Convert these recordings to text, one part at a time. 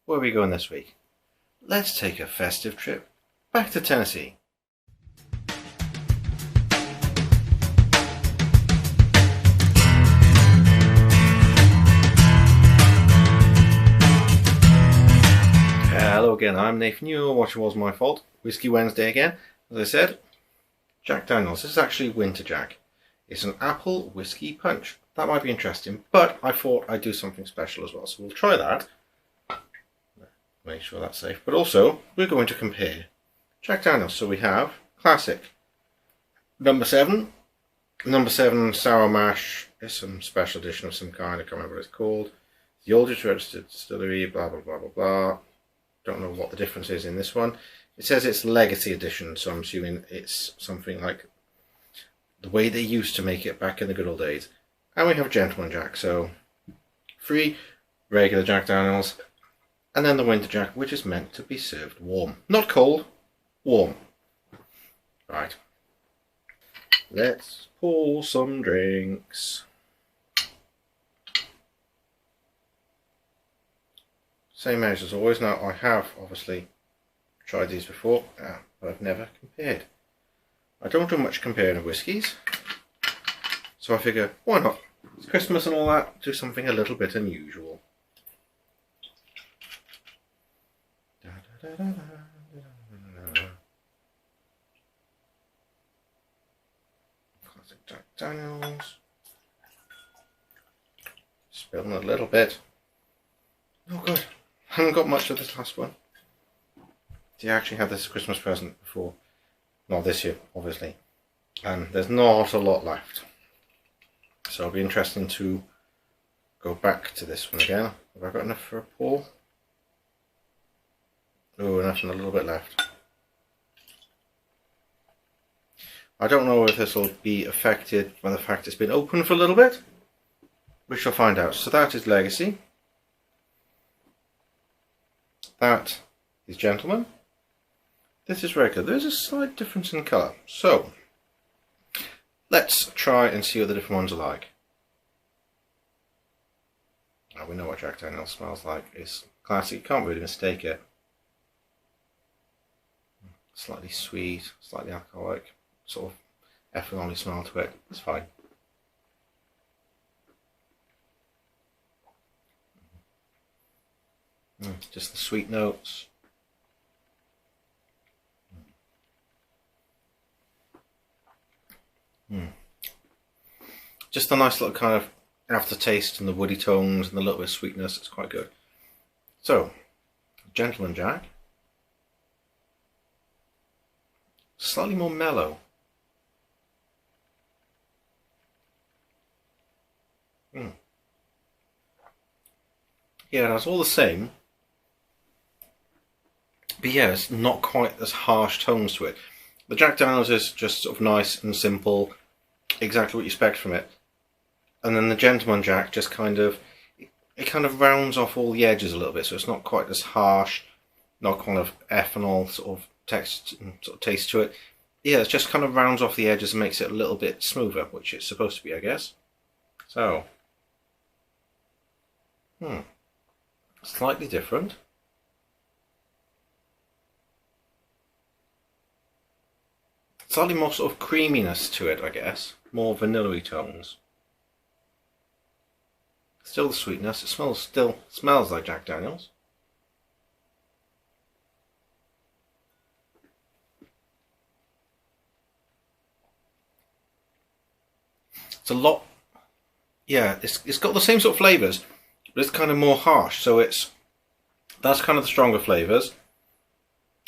where are we going this week? Let's take a festive trip back to Tennessee. Hello again, I'm Nathan, you're watching Was My Fault. Whiskey Wednesday again. As I said, Jack Daniels. This is actually Winter Jack. It's an apple whiskey punch. That might be interesting, but I thought I'd do something special as well, so we'll try that. Make sure that's safe. But also, we're going to compare Jack Daniels. So we have classic number 7 sour mash. It's some special edition of some kind. I can't remember what it's called. The oldest registered distillery. Blah blah blah blah blah. Don't know what the difference is in this one. It says it's legacy edition, so I'm assuming it's something like the way they used to make it back in the good old days. And we have Gentleman Jack, so 3 regular Jack Daniels, and then the Winter Jack, which is meant to be served warm. Not cold, warm. Right. Let's pour some drinks. Same measure as always. Now, I have obviously tried these before, but I've never compared. I don't do much comparing of whiskies, so I figure, why not? It's Christmas and all that, do something a little bit unusual. Classic Jack Daniels. Spilling a little bit. Oh god, I haven't got much of this last one. I actually had this Christmas present before. Not this year, obviously. And there's not a lot left. So it'll be interesting to go back to this one again. Have I got enough for a pour? Oh, enough and a little bit left. I don't know if this will be affected by the fact it's been open for a little bit. We shall find out. So that is Legacy. That is Gentleman. This is regular. There's a slight difference in colour. So, let's try and see what the different ones are like. Now, we know what Jack Daniels smells like. It's classic. You can't really mistake it. Slightly sweet, slightly alcoholic, sort of ethanol smell to it. It's fine. Just the sweet notes. Just a nice little kind of aftertaste and the woody tones and the little bit of sweetness. It's quite good. So, Gentleman Jack. Slightly more mellow. Yeah, that's all the same. But yeah, it's not quite as harsh tones to it. The Jack Daniels is just sort of nice and simple, exactly what you expect from it. And then the Gentleman Jack just kind of, it kind of rounds off all the edges a little bit, so it's not quite as harsh, not kind of ethanol sort of text and sort of taste to it. Yeah, it just kind of rounds off the edges and makes it a little bit smoother, which it's supposed to be, I guess. So, slightly different. Slightly more sort of creaminess to it, I guess. More vanilla-y tones. Still the sweetness. It still smells like Jack Daniels. It's a lot. Yeah, it's got the same sort of flavours, but it's kind of more harsh. So that's kind of the stronger flavours,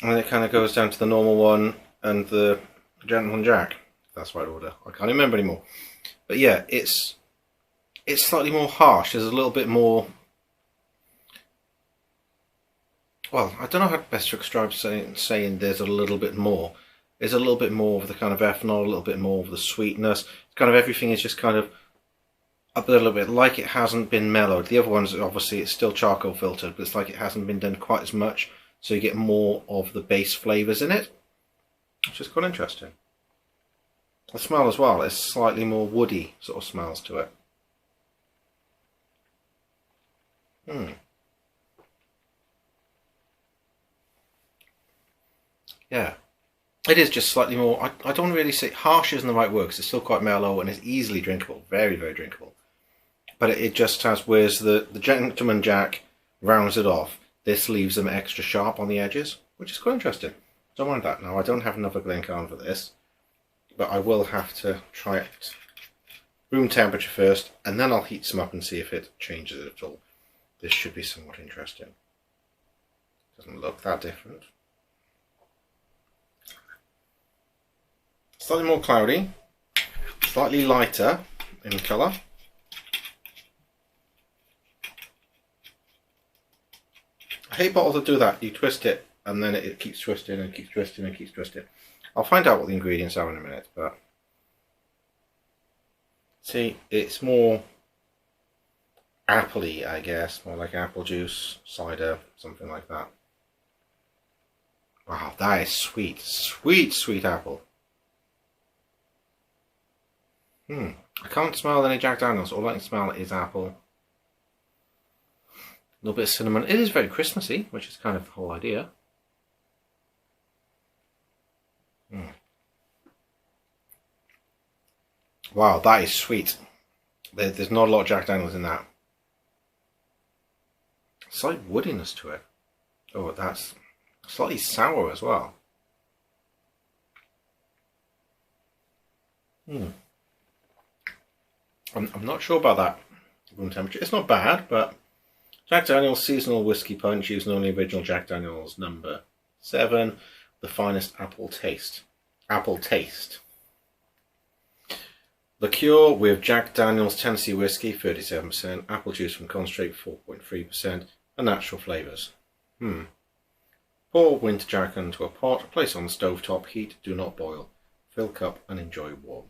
and then it kind of goes down to the normal one and the Gentleman Jack. That's right order. I can't remember anymore. But yeah, it's slightly more harsh. There's a little bit more. Well, I don't know how best to describe saying there's a little bit more. There's a little bit more of the kind of ethanol, a little bit more of the sweetness. Kind of everything is just kind of a little bit like it hasn't been mellowed. The other ones, obviously, it's still charcoal filtered, but it's like it hasn't been done quite as much, so you get more of the base flavours in it, which is quite interesting. The smell as well, it's slightly more woody sort of smells to it. Yeah. It is just slightly more, I don't really say, harsh isn't the right word, because it's still quite mellow and it's easily drinkable. Very, very drinkable. But it just has, whereas the Gentleman Jack rounds it off, this leaves them extra sharp on the edges, which is quite interesting. Don't mind that. Now, I don't have another Glencairn for this, but I will have to try it room temperature first, and then I'll heat some up and see if it changes it at all. This should be somewhat interesting. Doesn't look that different. Slightly more cloudy, slightly lighter in colour. I hate bottles that do that. You twist it and then it keeps twisting and keeps twisting and keeps twisting. I'll find out what the ingredients are in a minute, but see, it's more appley, I guess, more like apple juice, cider, something like that. Wow, that is sweet, sweet, sweet apple. I can't smell any Jack Daniels. All I can smell is apple. A little bit of cinnamon. It is very Christmassy, which is kind of the whole idea. Wow, that is sweet. There's not a lot of Jack Daniels in that. Slight woodiness to it. Oh, that's slightly sour as well. I'm not sure about that room temperature. It's not bad, but Jack Daniel's Seasonal Whiskey Punch using only original Jack Daniel's number 7, the finest apple taste. Apple taste. Liqueur with Jack Daniel's Tennessee Whiskey, 37%, apple juice from concentrate, 4.3%, and natural flavours. Pour Winter Jack into a pot, place on the stovetop, heat, do not boil. Fill cup and enjoy warm.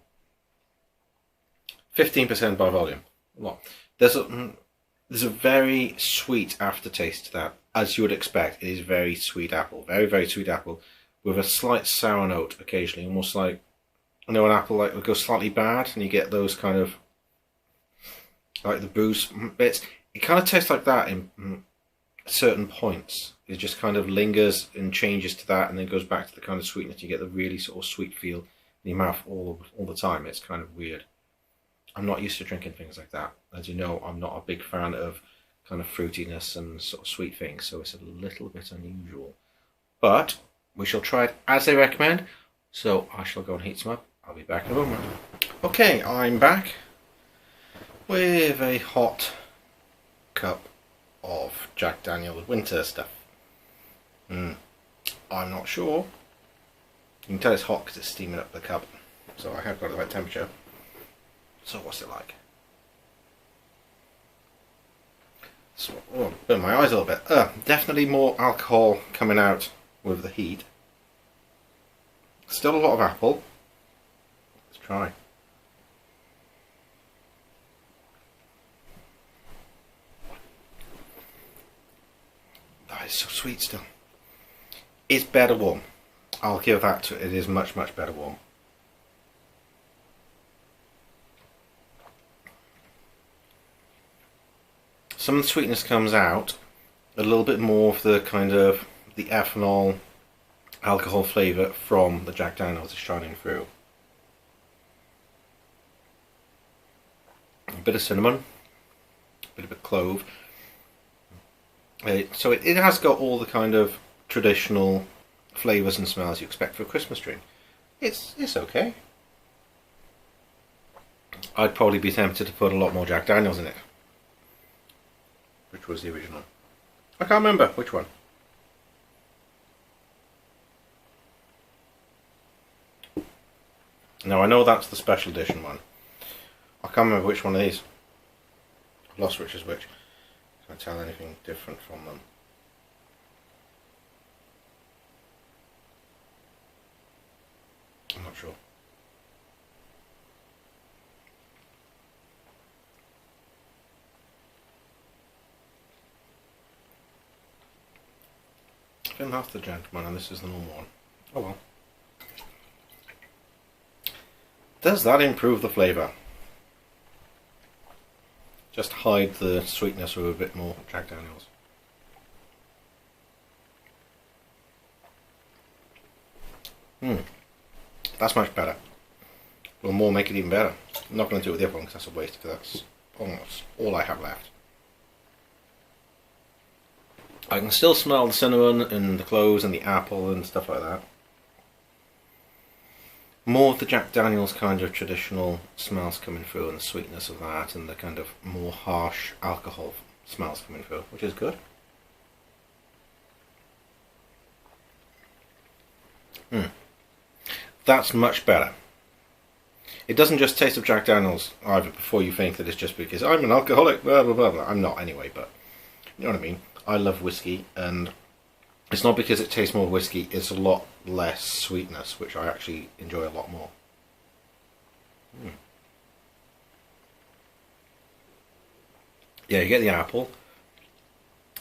15% by volume. A lot. There's a very sweet aftertaste to that, as you would expect. It is very sweet apple, very, very sweet apple, with a slight sour note occasionally, almost like, you know, an apple like would go slightly bad, and you get those kind of like the booze bits. It kind of tastes like that in certain points. It just kind of lingers and changes to that, and then goes back to the kind of sweetness. You get the really sort of sweet feel in your mouth all the time. It's kind of weird. I'm not used to drinking things like that. As you know, I'm not a big fan of kind of fruitiness and sort of sweet things, so it's a little bit unusual. But we shall try it as they recommend, so I shall go and heat some up. I'll be back in a moment. Okay, I'm back with a hot cup of Jack Daniel's winter stuff. I'm not sure. You can tell it's hot because it's steaming up the cup, so I have got the right temperature. So what's it like? So, oh, burn my eyes a little bit. Definitely more alcohol coming out with the heat. Still a lot of apple. Let's try. That is so sweet still. It's better warm. I'll give that to it. It is much, much better warm. Some of the sweetness comes out, a little bit more of the kind of the ethanol alcohol flavour from the Jack Daniel's is shining through. A bit of cinnamon, a bit of clove. So it has got all the kind of traditional flavours and smells you expect for a Christmas drink. It's okay. I'd probably be tempted to put a lot more Jack Daniel's in it. Which was the original? I can't remember which one. No, I know that's the special edition one. I can't remember which one of these. I've lost which is which. Can't tell anything different from them. I'm not sure. I think that's the gentleman and this is the normal one. Oh well. Does that improve the flavour? Just hide the sweetness with a bit more Jack Daniel's. That's much better. We'll more make it even better. I'm not going to do it with the other one because that's a waste, because that's almost all I have left. I can still smell the cinnamon and the cloves and the apple and stuff like that. More of the Jack Daniel's kind of traditional smells coming through, and the sweetness of that, and the kind of more harsh alcohol smells coming through, which is good. That's much better. It doesn't just taste of Jack Daniel's either, before you think that it's just because I'm an alcoholic, blah blah blah blah. I'm not anyway, but you know what I mean. I love whiskey, and it's not because it tastes more whiskey, it's a lot less sweetness, which I actually enjoy a lot more. Yeah, you get the apple,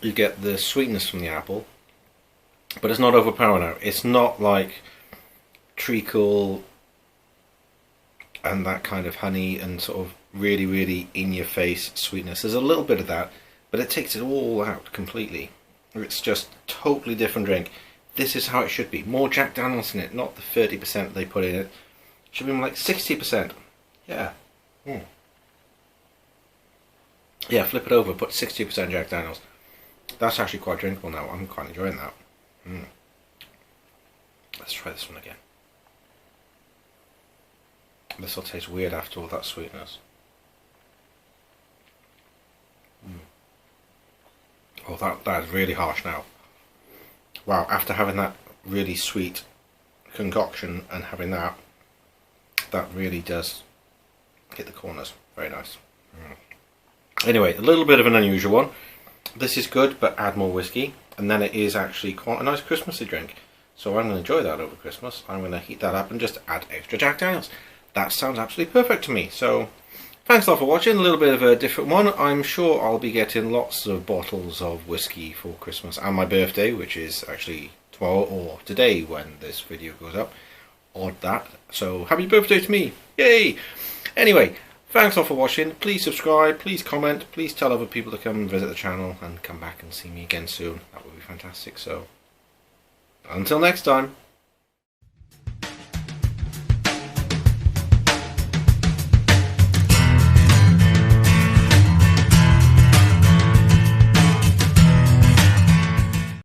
you get the sweetness from the apple, but it's not overpowering now. It's not like treacle and that kind of honey and sort of really, really in-your-face sweetness. There's a little bit of that, but it takes it all out completely. It's just a totally different drink. This is how it should be. More Jack Daniel's in it, not the 30% they put in it. It should be more like 60%. Yeah. Yeah, flip it over, put 60% Jack Daniel's. That's actually quite drinkable now. I'm quite enjoying that. Let's try this one again. This will taste weird after all that sweetness. Oh, that is really harsh now. Wow, after having that really sweet concoction and having that really does hit the corners. Very nice. Anyway, a little bit of an unusual one. This is good, but add more whiskey, and then it is actually quite a nice Christmassy drink. So I'm going to enjoy that over Christmas. I'm going to heat that up and just add extra Jack Daniel's. That sounds absolutely perfect to me. So thanks a lot for watching. A little bit of a different one. I'm sure I'll be getting lots of bottles of whiskey for Christmas and my birthday, which is actually tomorrow or today when this video goes up. Odd that. So happy birthday to me. Yay! Anyway, thanks a lot for watching. Please subscribe, please comment, please tell other people to come visit the channel and come back and see me again soon. That would be fantastic. So until next time.